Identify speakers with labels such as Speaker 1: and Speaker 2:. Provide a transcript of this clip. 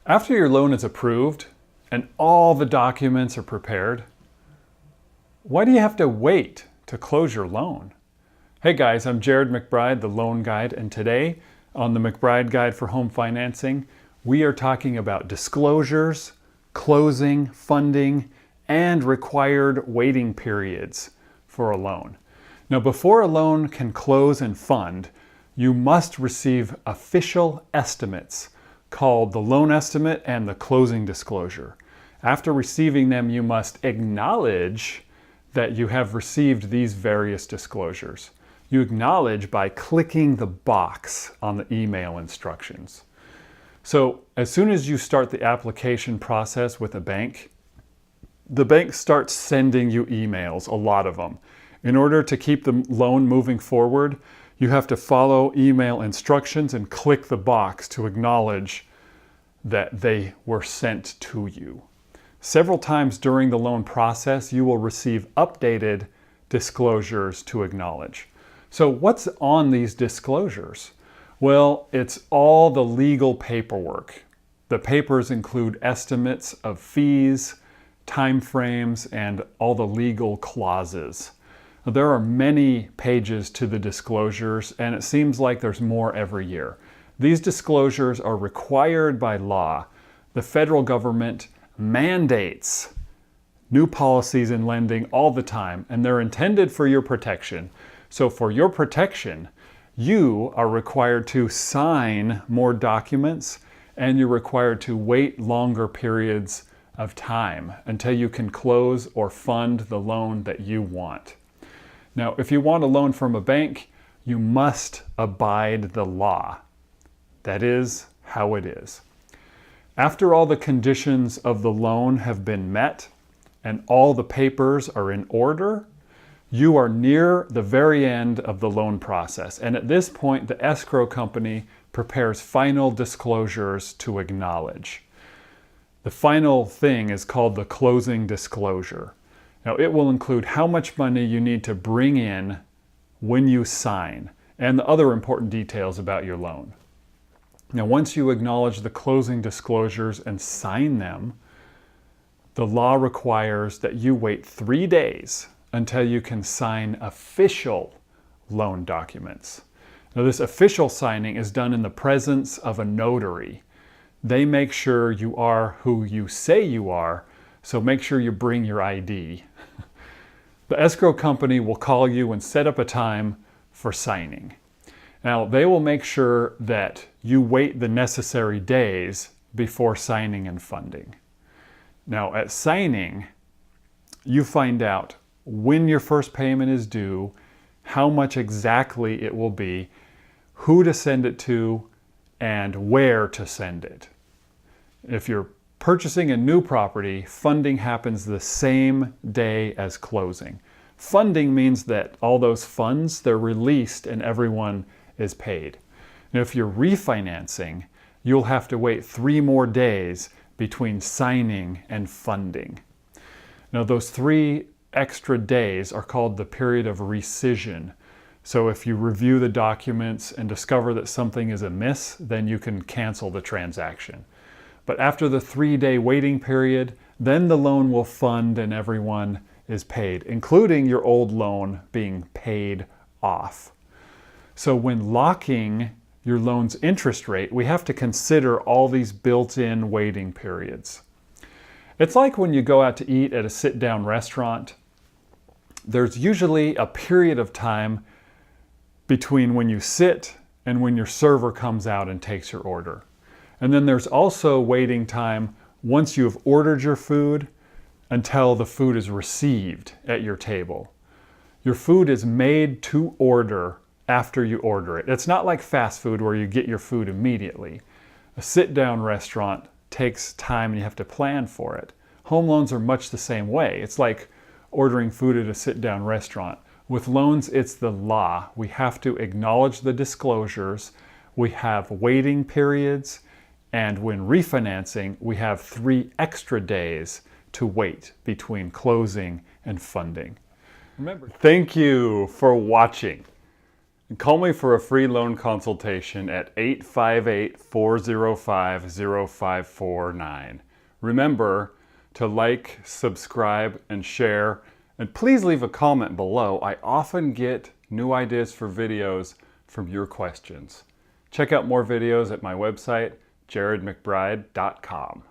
Speaker 1: After your loan is approved and all the documents are prepared, why do you have to wait to close your loan? Hey guys, I'm Jared McBride, the Loan Guide, and today on the McBride Guide for Home Financing, we are talking about disclosures, closing, funding, and required waiting periods for a loan. Now, before a loan can close and fund, you must receive official estimates called the loan estimate and the closing disclosure. After receiving them, you must acknowledge that you have received these various disclosures. You acknowledge by clicking the box on the email instructions. So as soon as you start the application process with a bank, the bank starts sending you emails, a lot of them. In order to keep the loan moving forward, you have to follow email instructions and click the box to acknowledge that they were sent to you. Several times during the loan process, you will receive updated disclosures to acknowledge. So what's on these disclosures? Well, it's all the legal paperwork. The papers include estimates of fees, timeframes, and all the legal clauses. There are many pages to the disclosures, and it seems like there's more every year. These disclosures are required by law. The federal government mandates new policies in lending all the time, and they're intended for your protection. So for your protection, you are required to sign more documents, and you're required to wait longer periods of time until you can close or fund the loan that you want. Now, if you want a loan from a bank, you must abide the law. That is how it is. After all the conditions of the loan have been met and all the papers are in order, you are near the very end of the loan process. And at this point, the escrow company prepares final disclosures to acknowledge. The final thing is called the closing disclosure. Now, it will include how much money you need to bring in when you sign and the other important details about your loan. Now, once you acknowledge the closing disclosures and sign them, the law requires that you wait 3 days until you can sign official loan documents. Now, this official signing is done in the presence of a notary. They make sure you are who you say you are, so make sure you bring your ID. The escrow company will call you and set up a time for signing. Now, they will make sure that you wait the necessary days before signing and funding. Now, at signing, you find out when your first payment is due, how much exactly it will be, who to send it to, and where to send it. If you're purchasing a new property, funding happens the same day as closing. Funding means that all those funds, they're released and everyone is paid. Now, if you're refinancing, you'll have to wait 3 more days between signing and funding. Now, those 3 extra days are called the period of rescission. So if you review the documents and discover that something is amiss, then you can cancel the transaction. But after the 3-day waiting period, then the loan will fund and everyone is paid, including your old loan being paid off. So when locking your loan's interest rate, we have to consider all these built-in waiting periods. It's like when you go out to eat at a sit-down restaurant. There's usually a period of time between when you sit and when your server comes out and takes your order. And then there's also waiting time once you have ordered your food until the food is received at your table. Your food is made to order after you order it. It's not like fast food where you get your food immediately. A sit-down restaurant takes time and you have to plan for it. Home loans are much the same way. It's like ordering food at a sit-down restaurant. With loans, it's the law. We have to acknowledge the disclosures. We have waiting periods. And when refinancing, we have 3 extra days to wait between closing and funding. Remember, thank you for watching. And call me for a free loan consultation at 858-405-0549. Remember to like, subscribe, and share, and please leave a comment below. I often get new ideas for videos from your questions. Check out more videos at my website, jaredmcbride.com.